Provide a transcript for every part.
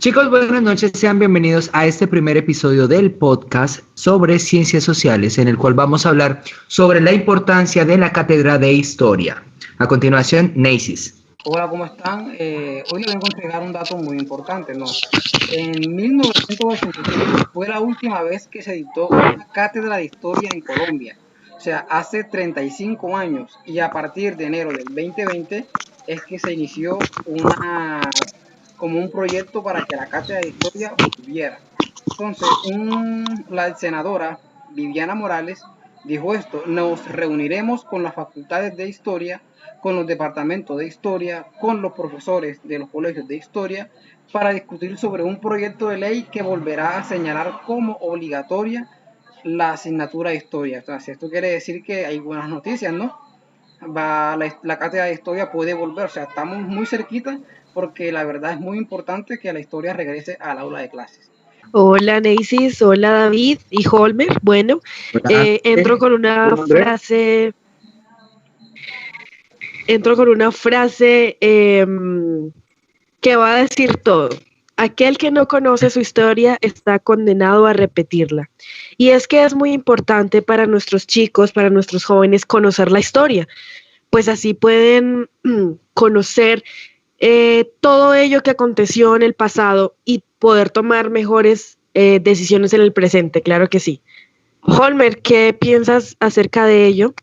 Chicos, buenas noches, sean bienvenidos a este primer episodio del podcast sobre ciencias sociales, en el cual vamos a hablar sobre la importancia de la cátedra de historia. A continuación, Neisis. Hola, ¿cómo están? Hoy les vengo a entregar un dato muy importante, ¿no? En 1986 fue la última vez que se dictó una cátedra de historia en Colombia, o sea, hace 35 años, y a partir de enero del 2020 es que se inició como un proyecto para que la cátedra de historia volviera. Entonces, la senadora Viviana Morales dijo esto: nos reuniremos con las facultades de historia, con los departamentos de historia, con los profesores de los colegios de historia, para discutir sobre un proyecto de ley que volverá a señalar como obligatoria la asignatura de historia. Entonces, esto quiere decir que hay buenas noticias, ¿no? La cátedra de historia puede volver, o sea, estamos muy cerquita, porque la verdad es muy importante que la historia regrese al aula de clases. Hola Neisis, hola David y Holmer. Bueno, entro con una frase que va a decir todo. Aquel que no conoce su historia está condenado a repetirla. Y es que es muy importante para nuestros chicos, para nuestros jóvenes, conocer la historia, pues así pueden conocer todo ello que aconteció en el pasado y poder tomar mejores decisiones en el presente, claro que sí. Holmer, ¿qué piensas acerca de ello?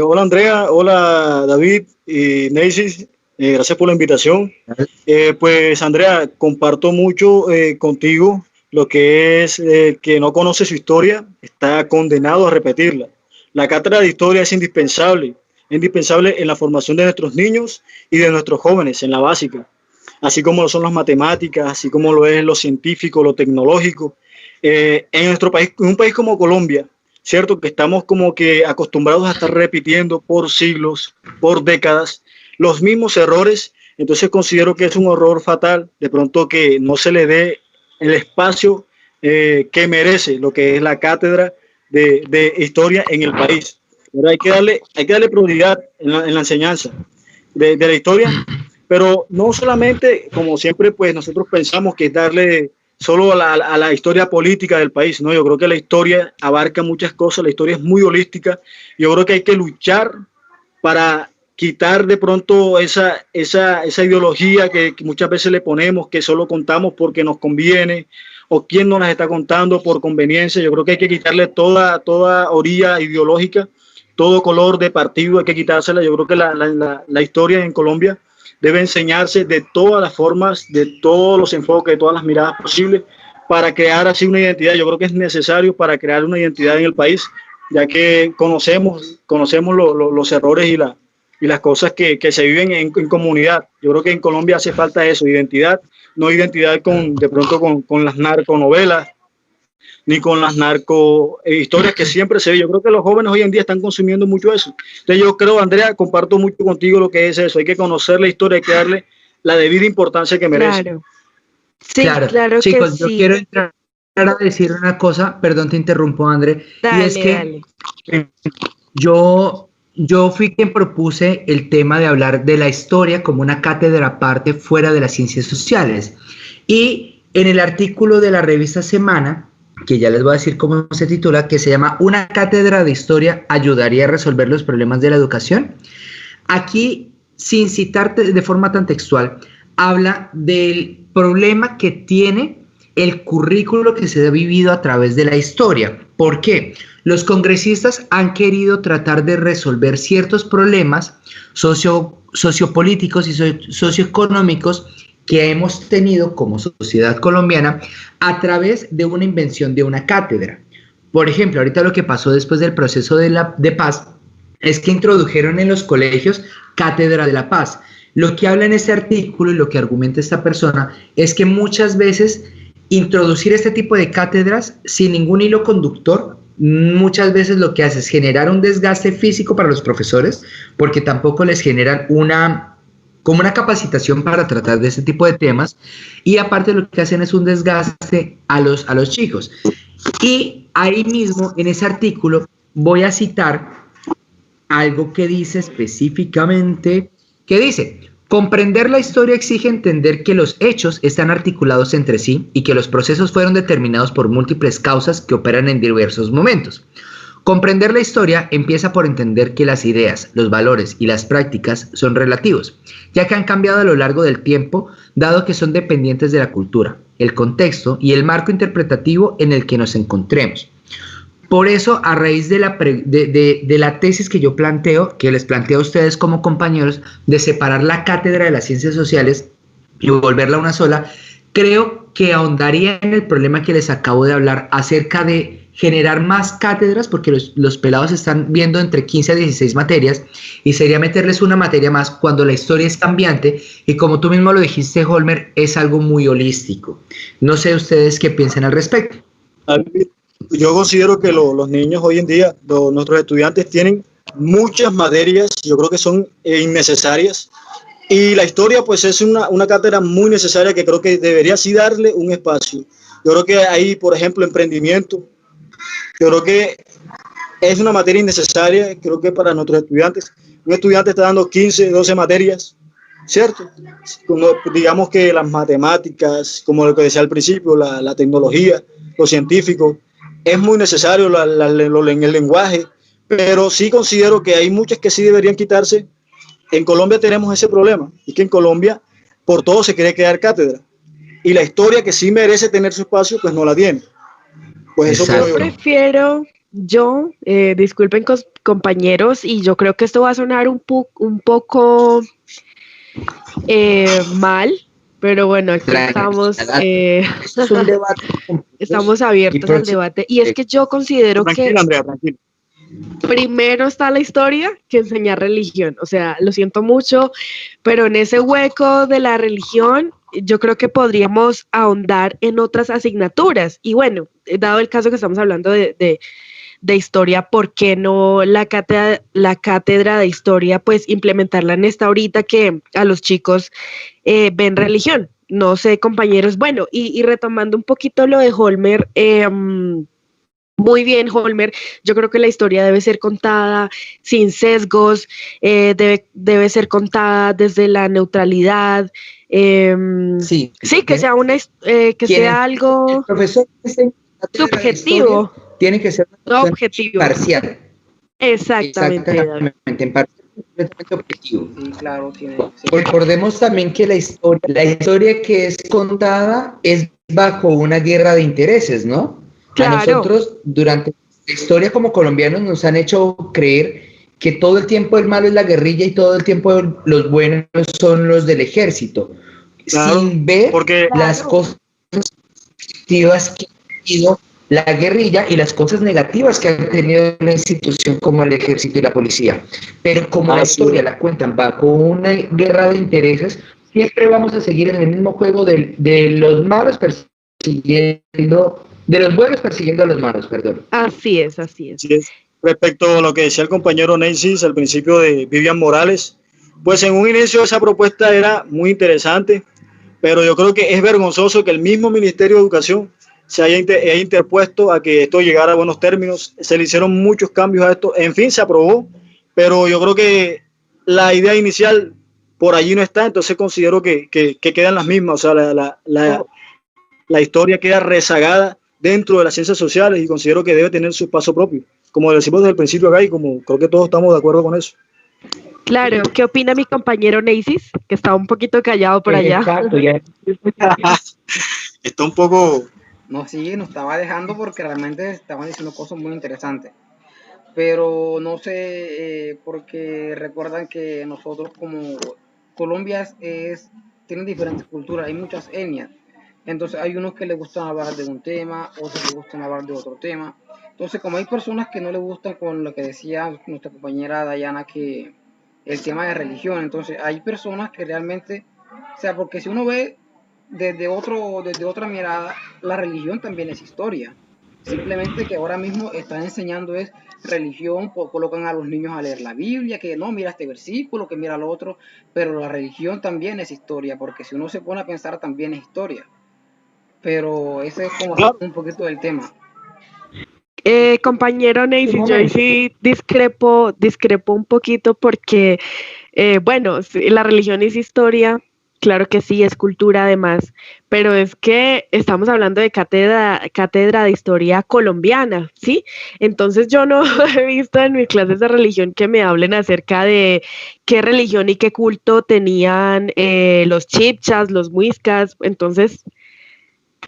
Hola Andrea, hola David y Neisis, gracias por la invitación. Pues Andrea, comparto mucho contigo lo que es que no conoce su historia, está condenado a repetirla. La cátedra de historia es indispensable en la formación de nuestros niños y de nuestros jóvenes en la básica, así como lo son las matemáticas, así como lo es lo científico, lo tecnológico. En nuestro país, en un país como Colombia, cierto que estamos como que acostumbrados a estar repitiendo por siglos, por décadas, los mismos errores. Entonces considero que es un error fatal de pronto que no se le dé el espacio que merece lo que es la cátedra de historia en el país. Pero hay que darle prioridad en la enseñanza de la historia, pero no solamente, como siempre, pues nosotros pensamos que es darle solo a la historia política del país, ¿no? Yo creo que la historia abarca muchas cosas, la historia es muy holística. Yo creo que hay que luchar para quitar de pronto esa ideología que muchas veces le ponemos, que solo contamos porque nos conviene, o quién nos las está contando por conveniencia. Yo creo que hay que quitarle toda orilla ideológica, todo color de partido, hay que quitársela. Yo creo que la historia en Colombia debe enseñarse de todas las formas, de todos los enfoques, de todas las miradas posibles, para crear así una identidad. Yo creo que es necesario para crear una identidad en el país, ya que conocemos los errores y las cosas que se viven en comunidad. Yo creo que en Colombia hace falta eso, identidad, no identidad de pronto con las narconovelas, ni con las historias que siempre se ve. Yo creo que los jóvenes hoy en día están consumiendo mucho eso. Entonces yo creo, Andrea, comparto mucho contigo lo que es eso. Hay que conocer la historia, hay que darle la debida importancia que merece. Claro. Sí, claro Chicos, que yo sí. quiero entrar a decir una cosa, perdón, te interrumpo, André. Dale, y es que yo fui quien propuse el tema de hablar de la historia como una cátedra aparte fuera de las ciencias sociales. Y en el artículo de la revista Semana, que ya les voy a decir cómo se titula, que se llama ¿Una cátedra de historia ayudaría a resolver los problemas de la educación? Aquí, sin citarte de forma tan textual, habla del problema que tiene el currículo que se ha vivido a través de la historia. ¿Por qué? Los congresistas han querido tratar de resolver ciertos problemas sociopolíticos y socioeconómicos que hemos tenido como sociedad colombiana a través de una invención de una cátedra. Por ejemplo, ahorita lo que pasó después del proceso de paz es que introdujeron en los colegios cátedra de la paz. Lo que habla en este artículo y lo que argumenta esta persona es que muchas veces introducir este tipo de cátedras sin ningún hilo conductor, muchas veces lo que hace es generar un desgaste físico para los profesores, porque tampoco les generan como una capacitación para tratar de ese tipo de temas, y aparte lo que hacen es un desgaste a los chicos. Y ahí mismo, en ese artículo, voy a citar algo que dice específicamente, que dice: Comprender la historia exige entender que los hechos están articulados entre sí y que los procesos fueron determinados por múltiples causas que operan en diversos momentos. Comprender la historia empieza por entender que las ideas, los valores y las prácticas son relativos, ya que han cambiado a lo largo del tiempo, dado que son dependientes de la cultura, el contexto y el marco interpretativo en el que nos encontremos. Por eso, a raíz de la tesis que yo planteo, que les planteo a ustedes como compañeros, de separar la cátedra de las ciencias sociales y volverla una sola, creo que ahondaría en el problema que les acabo de hablar acerca de generar más cátedras, porque los pelados están viendo entre 15 a 16 materias, y sería meterles una materia más cuando la historia es cambiante, y como tú mismo lo dijiste, Holmer, es algo muy holístico. No sé ustedes qué piensan al respecto. Yo considero que los niños hoy en día, nuestros estudiantes tienen muchas materias, yo creo que son innecesarias, y la historia pues es una cátedra muy necesaria que creo que debería sí darle un espacio. Yo creo que ahí, por ejemplo, emprendimiento, yo creo que es una materia innecesaria, creo que para nuestros estudiantes. Un estudiante está dando 15, 12 materias, ¿cierto? Digamos que las matemáticas, como lo que decía al principio, la tecnología, lo científico, es muy necesario en el lenguaje, pero sí considero que hay muchas que sí deberían quitarse. En Colombia tenemos ese problema, y que en Colombia por todo se quiere crear cátedra, y la historia que sí merece tener su espacio, pues no la tiene. Pues eso yo prefiero, disculpen compañeros, y yo creo que esto va a sonar un poco mal, pero bueno, aquí estamos, Es un debate. estamos abiertos al debate, y es que yo considero que Andrea, tranquilo. Primero está la historia que enseñar religión. O sea, lo siento mucho, pero en ese hueco de la religión, yo creo que podríamos ahondar en otras asignaturas. Y bueno, dado el caso que estamos hablando de historia, ¿por qué no la cátedra de historia, pues implementarla en esta ahorita que a los chicos ven religión? No sé, compañeros. Bueno, y retomando un poquito lo de Holmer, muy bien, Holmer. Yo creo que la historia debe ser contada sin sesgos, debe ser contada desde la neutralidad. Sí, que sea sea algo subjetivo. Tiene que ser objetivo. Parcial. Exactamente. En parcial, completamente objetivo. Sí, claro, Recordemos también que la historia que es contada es bajo una guerra de intereses, ¿no? Claro. A nosotros, durante la historia como colombianos, nos han hecho creer que todo el tiempo el malo es la guerrilla y todo el tiempo los buenos son los del ejército, claro, sin ver las cosas positivas que ha tenido la guerrilla y las cosas negativas que ha tenido una institución como el ejército y la policía. Pero como la historia la cuentan bajo una guerra de intereses, siempre vamos a seguir en el mismo juego de los malos persiguiendo... De los buenos persiguiendo a los malos, perdón. Así es. Respecto a lo que decía el compañero Neisys al principio de Vivian Morales, pues en un inicio esa propuesta era muy interesante, pero yo creo que es vergonzoso que el mismo Ministerio de Educación se haya interpuesto a que esto llegara a buenos términos. Se le hicieron muchos cambios a esto, en fin, se aprobó, pero yo creo que la idea inicial por allí no está, entonces considero que quedan las mismas, o sea, la historia queda rezagada dentro de las ciencias sociales y considero que debe tener su paso propio, como decimos desde el principio acá, y como creo que todos estamos de acuerdo con eso. Claro, ¿qué opina mi compañero Neisys, que está un poquito callado por allá? Exacto, ya. Está un poco... No, sí, nos estaba dejando porque realmente estaban diciendo cosas muy interesantes, pero no sé, porque recuerdan que nosotros como Colombia tiene diferentes culturas, hay muchas etnias. Entonces hay unos que les gustan hablar de un tema, otros les gustan hablar de otro tema. Entonces, como hay personas que no les gustan, con lo que decía nuestra compañera Dayana, que el tema de religión, entonces hay personas que realmente, o sea, porque si uno ve desde otra mirada, la religión también es historia. Simplemente que ahora mismo están enseñando es religión, colocan a los niños a leer la Biblia, que no, mira este versículo, que mira lo otro, pero la religión también es historia, porque si uno se pone a pensar también es historia. Pero ese es como un poquito del tema. Compañero Neisys, yo sí discrepo un poquito porque Bueno, sí, la religión es historia, claro que sí, es cultura además, pero es que estamos hablando de cátedra de historia colombiana, ¿sí? Entonces yo no he visto en mis clases de religión que me hablen acerca de qué religión y qué culto tenían los chibchas, los muiscas, entonces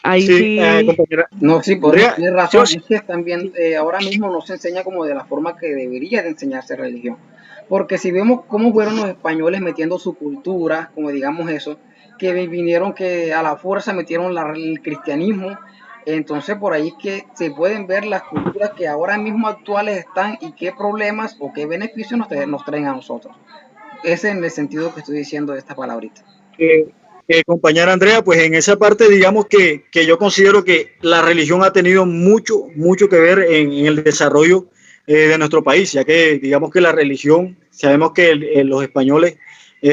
ahí Sí, sí. compañera. No, sí, por eso Andrea, tienes razón. yo Es que también ahora mismo no se enseña como de la forma que debería de enseñarse religión. Porque si vemos cómo fueron los españoles metiendo su cultura, como digamos eso, que vinieron que a la fuerza metieron el cristianismo, entonces por ahí es que se pueden ver las culturas que ahora mismo actuales están y qué problemas o qué beneficios nos traen a nosotros. Ese es en el sentido que estoy diciendo de esta palabrita. eh, compañera Andrea, pues en esa parte, digamos que yo considero que la religión ha tenido mucho que ver en el desarrollo de nuestro país, ya que digamos que la religión, sabemos que los españoles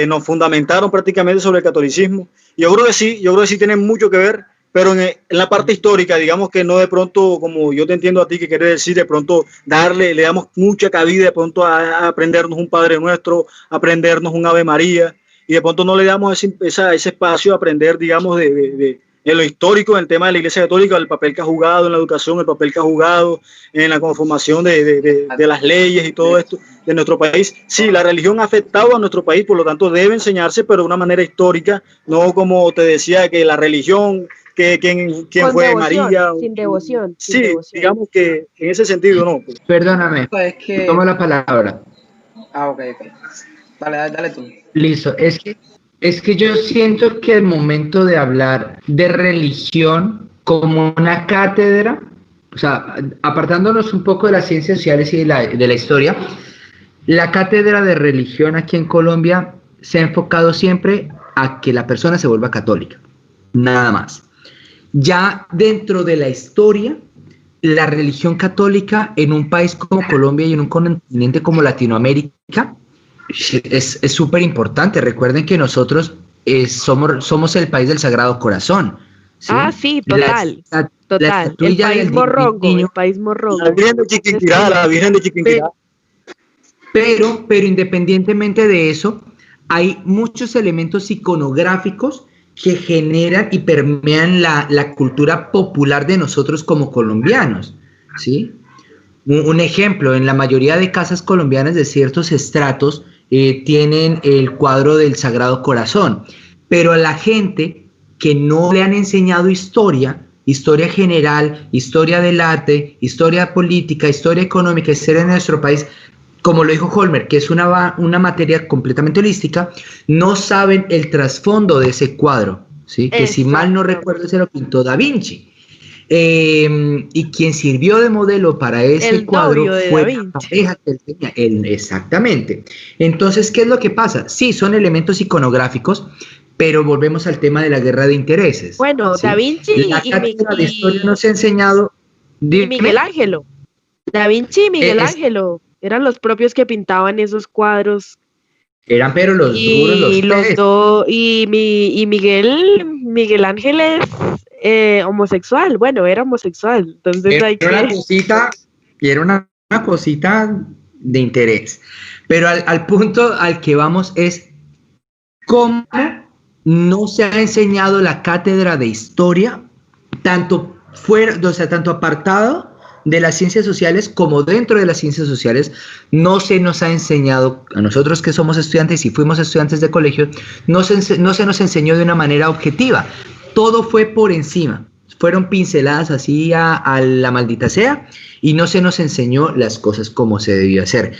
nos fundamentaron prácticamente sobre el catolicismo. Yo creo que sí tienen mucho que ver, pero en la parte histórica, digamos que no de pronto, como yo te entiendo a ti que quieres decir, de pronto le damos mucha cabida de pronto a aprendernos un Padre Nuestro, aprendernos un Ave María, y de pronto no le damos ese espacio a aprender, digamos, de lo histórico, en el tema de la Iglesia Católica, el papel que ha jugado en la educación, el papel que ha jugado en la conformación de las leyes y todo esto de nuestro país. Sí, la religión ha afectado a nuestro país, por lo tanto debe enseñarse, pero de una manera histórica, no como te decía, que la religión, quién Con fue devoción, María. sin devoción, sin Sí, devoción. digamos que en ese sentido no. Perdóname, Es que... tomo la palabra. Ok. Dale tú. Listo, es que yo siento que el momento de hablar de religión como una cátedra, o sea, apartándonos un poco de las ciencias sociales y de la historia, la cátedra de religión aquí en Colombia se ha enfocado siempre a que la persona se vuelva católica, nada más. Ya dentro de la historia, la religión católica en un país como Colombia y en un continente como Latinoamérica es súper importante. Recuerden que nosotros somos el país del Sagrado Corazón. ¿Sí? Ah, sí, total. La Total. El estatuilla país del morrongo, niño, el país morrongo. La Virgen de Chiquinquirá. pero independientemente de eso, hay muchos elementos iconográficos que generan y permean la cultura popular de nosotros como colombianos, ¿sí? Un ejemplo, en la mayoría de casas colombianas de ciertos estratos tienen el cuadro del Sagrado Corazón, pero a la gente que no le han enseñado historia general, historia del arte, historia política, historia económica, historia de nuestro país, como lo dijo Holmer, que es una materia completamente holística, no saben el trasfondo de ese cuadro, ¿sí? Que si mal no recuerdo se lo pintó Da Vinci. Y quien sirvió de modelo para ese cuadro fue la pareja que él tenía. Exactamente. Entonces, ¿qué es lo que pasa? Sí, son elementos iconográficos, pero volvemos al tema de la guerra de intereses. Bueno, ¿sí? Da Vinci La cátedra de historia nos ha enseñado... Y Miguel Ángelo. Da Vinci y Miguel Ángelo eran los propios que pintaban esos cuadros. Eran pero los duros, los dos. Y Miguel Ángel es homosexual. Bueno, era homosexual. Entonces era una cosita de interés. Pero al punto al que vamos es cómo no se ha enseñado la cátedra de historia, tanto apartado de las ciencias sociales como dentro de las ciencias sociales. No se nos ha enseñado, a nosotros que somos estudiantes y fuimos estudiantes de colegio, no se nos enseñó de una manera objetiva. Todo fue por encima, fueron pinceladas así a la maldita sea, y no se nos enseñó las cosas como se debió hacer.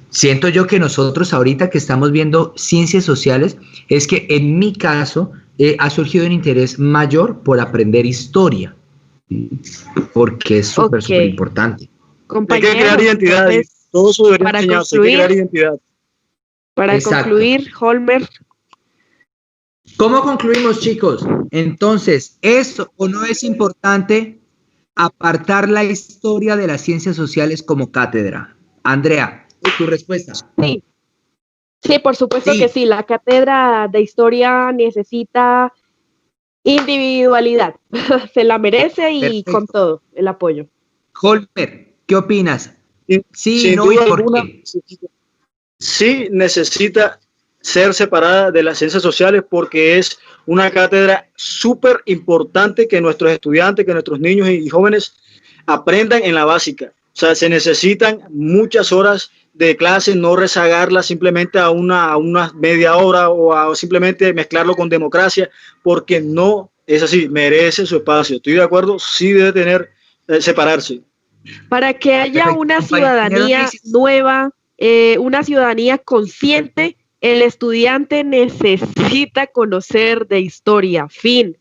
Siento yo que nosotros ahorita que estamos viendo ciencias sociales, es que en mi caso ha surgido un interés mayor por aprender historia, porque es súper importante. Hay que crear identidad, todo eso debería enseñarse, hay que crear identidad. Para concluir, Holmer. ¿Cómo concluimos, chicos? Entonces, ¿es o no es importante apartar la historia de las ciencias sociales como cátedra? Andrea, tu respuesta. Sí, por supuesto que sí. La cátedra de historia necesita individualidad. Se la merece y perfecto. Con todo el apoyo. Holmer, ¿qué opinas? Sí, no, ¿y por qué? Sí, necesita ser separada de las ciencias sociales porque es una cátedra súper importante que nuestros estudiantes, que nuestros niños y jóvenes aprendan en la básica. O sea, se necesitan muchas horas de clase, no rezagarla simplemente a una media hora o a simplemente mezclarlo con democracia, porque no es así, merece su espacio. ¿Estoy de acuerdo? Sí debe tener, separarse. Para que haya Perfecto, una compañero ciudadanía Alexis. nueva, una ciudadanía consciente, el estudiante necesita conocer de historia. Fin.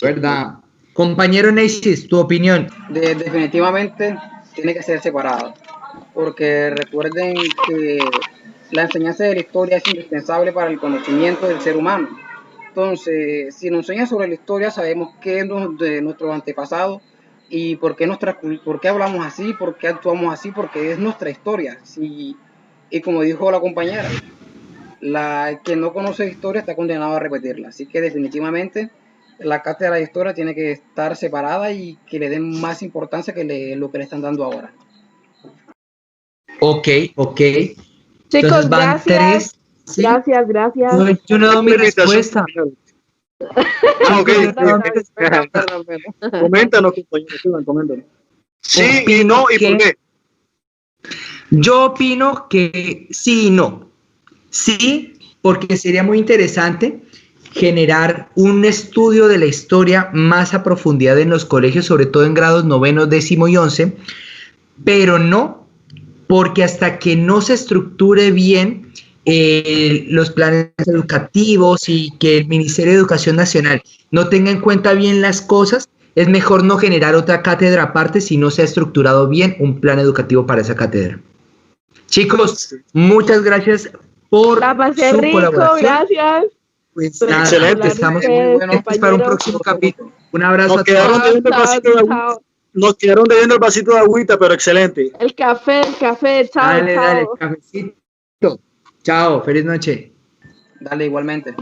¿Verdad? Compañero Neysis, tu opinión. Definitivamente tiene que ser separado, porque recuerden que la enseñanza de la historia es indispensable para el conocimiento del ser humano. Entonces, si nos enseñan sobre la historia, sabemos qué es de nuestros antepasados y por qué hablamos así, por qué actuamos así, porque es nuestra historia. Y como dijo la compañera, quien no conoce historia está condenado a repetirla. Así que definitivamente la cátedra de historia tiene que estar separada y que le den más importancia que lo que le están dando ahora. Ok. Chicos, Entonces van gracias. 3. ¿Sí? Gracias. Yo no he dado mi respuesta. Ok. Perdón. Coméntanos, compañero Esteban, coméntanos. Sí y Opino no, ¿y que- por qué? Yo opino que sí y no. Sí, porque sería muy interesante generar un estudio de la historia más a profundidad en los colegios, sobre todo en grados 9, 10 y 11, pero no, porque hasta que no se estructure bien los planes educativos y que el Ministerio de Educación Nacional no tenga en cuenta bien las cosas, es mejor no generar otra cátedra aparte si no se ha estructurado bien un plan educativo para esa cátedra. Chicos, muchas gracias por La pasé su rico, colaboración. gracias. Pues Gracias nada, Excelente. por hablar estamos ustedes, Bueno, para un compañeros. próximo capítulo. Un abrazo Nos a quedaron todos. debiendo el Chao, vasito de agüita. chao. Nos quedaron debiendo el vasito de agüita, pero excelente. El café, chao, Dale, chao. cafecito. Chao, feliz noche. Dale igualmente.